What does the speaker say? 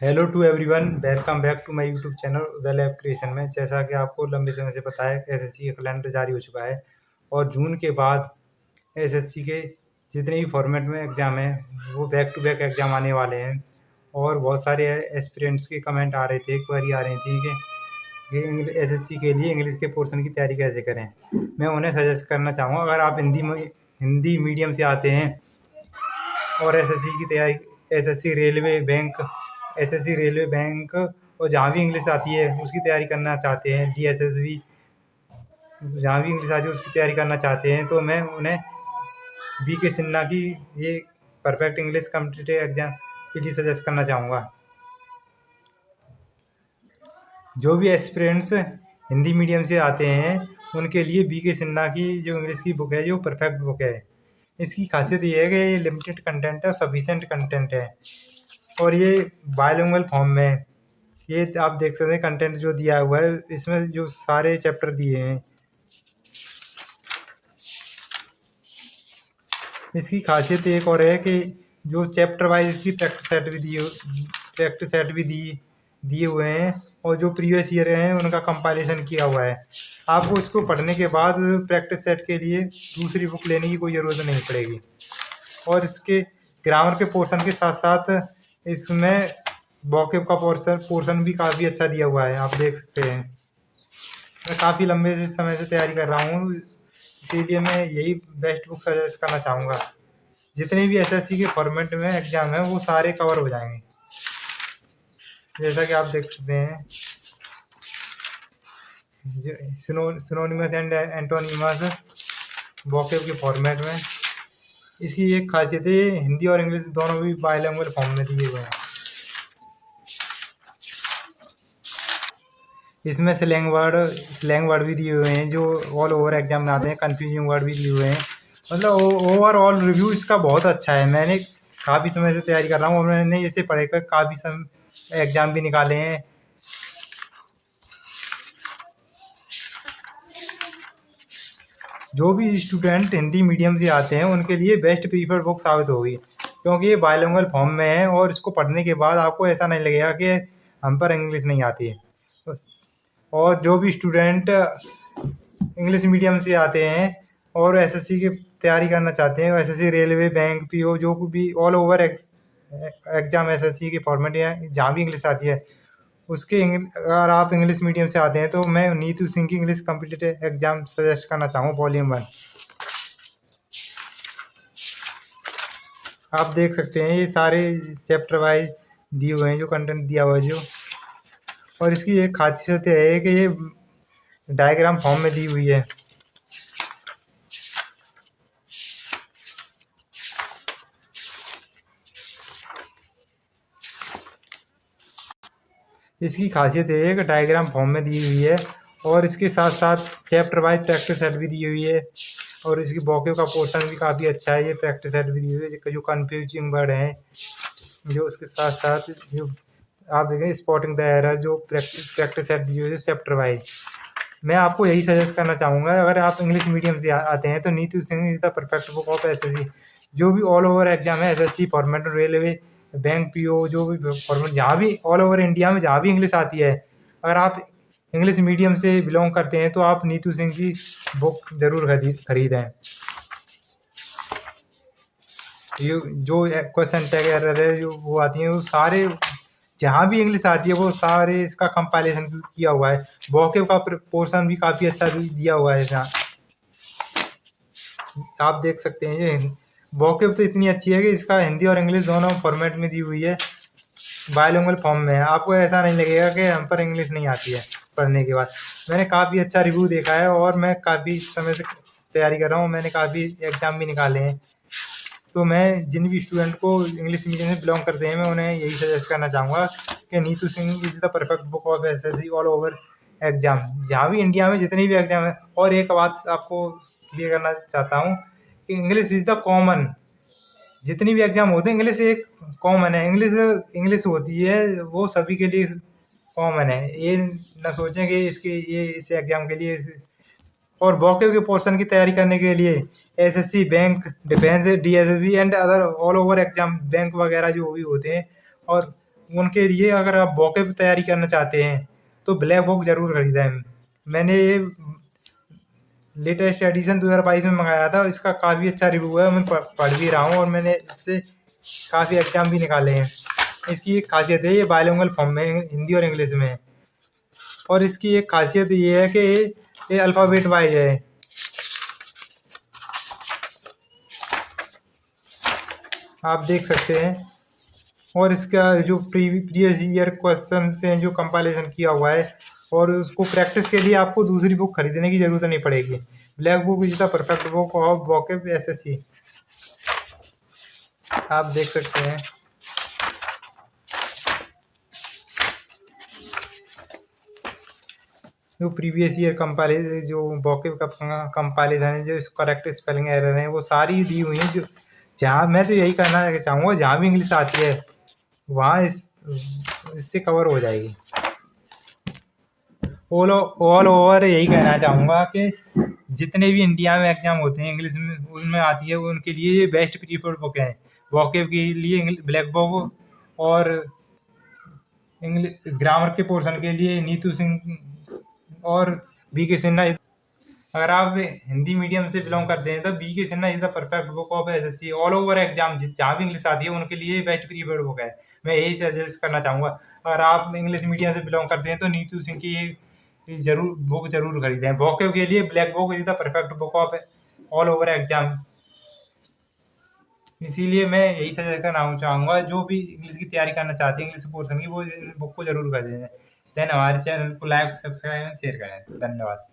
Hello to everyone, welcome back to my YouTube channel Uday lab creation में। जैसा कि आपको लंबे समय से पता है, एसएससी का कैलेंडर जारी हो चुका है और जून के बाद एसएससी के जितने भी फॉर्मेट में एग्ज़ाम हैं वो बैक टू बैक एग्ज़ाम आने वाले हैं। और बहुत सारे एस्पिरेंट्स के कमेंट आ रहे थे, क्वेरी आ रही थी कि एसएससी के लिए इंग्लिश के पोर्शन की तैयारी कैसे करें। मैं उन्हें सजेस्ट करना चाहूँगा, अगर आप हिंदी मीडियम से आते हैं और एसएससी की तैयारी, एसएससी रेलवे बैंक और जहाँ भी इंग्लिश आती है उसकी तैयारी करना चाहते हैं, डीएसएसबी जहाँ भी इंग्लिश आती है उसकी तैयारी करना चाहते हैं, तो मैं उन्हें बीके सिन्हा की ये परफेक्ट इंग्लिश कॉम्पिटिटिव एग्जाम के लिए सजेस्ट करना चाहूँगा। जो भी एस्पिरेंट्स हिंदी मीडियम से आते हैं उनके लिए बीके सिन्हा की जो इंग्लिश की बुक है, जो परफेक्ट बुक है। इसकी खासियत ये है कि ये लिमिटेड कंटेंट है, सफिशेंट कंटेंट है और ये बायलिंगुअल फॉर्म में है। ये आप देख सकते हैं कंटेंट जो दिया हुआ है, इसमें जो सारे चैप्टर दिए हैं। इसकी खासियत एक और है कि जो चैप्टर वाइज इसकी प्रैक्टिस सेट भी दिए हुए हैं और जो प्रीवियस ईयर हैं उनका कंपाइलेशन किया हुआ है। आपको इसको पढ़ने के बाद प्रैक्टिस सेट के लिए दूसरी बुक लेने की कोई ज़रूरत नहीं पड़ेगी। और इसके ग्रामर के पोर्शन के साथ साथ इसमें वोकैब का पोर्शन भी काफ़ी अच्छा दिया हुआ है, आप देख सकते हैं। मैं काफ़ी लंबे से समय से तैयारी कर रहा हूँ, इसीलिए मैं यही बेस्ट बुक सजेस्ट करना चाहूँगा। जितने भी एसएससी के फॉर्मेट में एग्जाम है वो सारे कवर हो जाएंगे। जैसा कि आप देख सकते हैं, सिनोनिमस एंड एंटोनिमस वोकैब के फॉर्मेट में। इसकी एक खासियत है, हिंदी और इंग्लिश दोनों भी बायलिंगुअल फॉर्म में दिए हुए हैं। इसमें स्लैंग वर्ड भी दिए हुए हैं जो ऑल ओवर एग्जाम में आते हैं, कन्फ्यूजिंग वर्ड भी दिए हुए हैं। मतलब ओवरऑल रिव्यू इसका बहुत अच्छा है। मैंने काफ़ी समय से तैयारी कर रहा हूँ और मैंने इसे पढ़कर काफ़ी समय एग्ज़ाम भी निकाले हैं। जो भी स्टूडेंट हिंदी मीडियम से आते हैं उनके लिए बेस्ट प्रीफर्ड बुक साबित होगी, क्योंकि ये बायलिंगुअल फॉर्म में है और इसको पढ़ने के बाद आपको ऐसा नहीं लगेगा कि हम पर इंग्लिश नहीं आती है। और जो भी स्टूडेंट इंग्लिश मीडियम से आते हैं और एसएससी की तैयारी करना चाहते हैं, एसएससी रेलवे बैंक पीओ जो भी ऑल ओवर एग्जाम एसएससी के फॉर्मेट या जहाँ भी इंग्लिश आती है उसके अगर आप इंग्लिश मीडियम से आते हैं तो मैं नीतू सिंह की इंग्लिश कॉम्पिटिटिव एग्जाम सजेस्ट करना चाहूँगा, वॉल्यूम 1। आप देख सकते हैं ये सारे चैप्टर वाइज दिए हुए हैं, जो कंटेंट दिया हुआ है जो। और इसकी एक खासियत है कि ये डायग्राम फॉर्म में दी हुई है। इसकी खासियत ये है कि डायग्राम फॉर्म में दी हुई है और इसके साथ साथ चैप्टर वाइज प्रैक्टिस सेट भी दी हुई है। और इसकी वोकैब का पोर्शन भी काफ़ी अच्छा है, ये प्रैक्टिस सेट भी दी हुई है। जो कन्फ्यूजिंग वर्ड हैं जो उसके साथ साथ जो आप देखें स्पॉटिंग द एरर, जो प्रैक्टिस सेट दी हुई है चैप्टर वाइज। मैं आपको यही सजेस्ट करना चाहूँगा, अगर आप इंग्लिश मीडियम से आते हैं तो Neetu Singh is the perfect book of SSC. जो भी ऑल ओवर एग्जाम है SSC format, railway bank PO, जो भी फॉर्मेट जहाँ भी ऑल ओवर इंडिया में जहाँ भी इंग्लिश आती है, अगर आप इंग्लिश मीडियम से बिलोंग करते हैं तो आप नीतू सिंह की बुक ज़रूर खरीदें। ये जो क्वेश्चन टैग एरर है जो वो आती है, वो सारे जहाँ भी इंग्लिश आती है वो सारे इसका कंपाइलेशन किया हुआ है। वोकैब का पोर्शन भी काफ़ी अच्छा दिया हुआ है जहाँ आप देख सकते हैं। ये वोकैब तो इतनी अच्छी है कि इसका हिंदी और इंग्लिश दोनों फॉर्मेट में दी हुई है, बायलिंगुअल फॉर्म में है। आपको ऐसा नहीं लगेगा कि हम पर इंग्लिश नहीं आती है पढ़ने के बाद। मैंने काफ़ी अच्छा रिव्यू देखा है और मैं काफ़ी समय से तैयारी कर रहा हूँ, मैंने काफ़ी एग्ज़ाम भी निकाले हैं। तो मैं जिन भी स्टूडेंट को इंग्लिश मीडियम से बिलोंग करते हैं मैं उन्हें यही सजेस्ट करना चाहूँगा कि Neetu Singh is the perfect book of SSC all over exam, जहाँ भी इंडिया में जितनी भी एग्जाम है। और एक बात आपको क्लियर करना चाहता हूँ कि इंग्लिश इज़ द कॉमन, जितनी भी एग्जाम होते हैं इंग्लिश एक कॉमन है। इंग्लिश होती है वो सभी के लिए कॉमन है, ये ना सोचें कि इस एग्जाम के लिए। और वोकैब के पोर्शन की तैयारी करने के लिए SSC bank defence DSSB and other all over exam bank वगैरह जो भी होते हैं और उनके लिए अगर आप वोकेब तैयारी करना चाहते हैं तो ब्लैक बुक ज़रूर खरीदें। मैंने ये लेटेस्ट एडिशन 2022 में मंगाया था, इसका काफ़ी अच्छा रिव्यू है, मैं पढ़ भी रहा हूँ और मैंने इससे काफ़ी एग्जाम भी निकाले हैं। इसकी एक खासियत है, ये बायलिंगुअल फॉर्म में हिंदी और इंग्लिश में है, और इसकी एक खासियत ये है कि ये अल्फ़ाबेट वाइज है। आप देख सकते हैं, और इसका जो प्रीवियस ईयर क्वेश्चन से जो कंपाइलेशन किया हुआ है, और उसको प्रैक्टिस के लिए आपको दूसरी बुक खरीदने की ज़रूरत नहीं पड़ेगी। Black book is the perfect book of vocab SSC. आप देख सकते हैं। जो प्रीवियस ईयर कंपाइलेशन, जो वोकेब का कंपाइलेशन है, जो करेक्ट स्पेलिंग एरर है, वो सारी दी हुई हैं। जो जहाँ मैं तो यही कहना चाहूँगा, जहाँ भी इंग्लिश आती है वहाँ इससे कवर हो जाएगी। ऑल ओवर यही कहना चाहूँगा कि जितने भी इंडिया में एग्जाम होते हैं इंग्लिश में, उनमें आती है, उनके लिए ये बेस्ट प्रीफर्ड बुक है। वोकेब के लिए ब्लैक बुक, और इंग्लिश ग्रामर के पोर्शन के लिए नीतू सिंह और बीके सिन्हा। अगर आप हिंदी मीडियम से बिलोंग करते हैं तो B K Sinha is the perfect book of SSC. All over exam जहाँ भी इंग्लिश आती है उनके लिए बेस्ट प्रीफर्ड बुक है। मैं यही सजेस्ट करना चाहूँगा। अगर आप इंग्लिश मीडियम से बिलोंग करते हैं तो नीतू सिंह की ये बुक जरूर खरीदें। वोकेब के लिए black book is the perfect book of all over exam. इसीलिए मैं यही सजेस्ट करना चाहूँगा, जो भी इंग्लिश की तैयारी करना चाहते हैं इंग्लिश पोर्शन की, वो बुक को जरूर खरीदें। देन हमारे चैनल को लाइक, सब्सक्राइब एंड शेयर करें। धन्यवाद।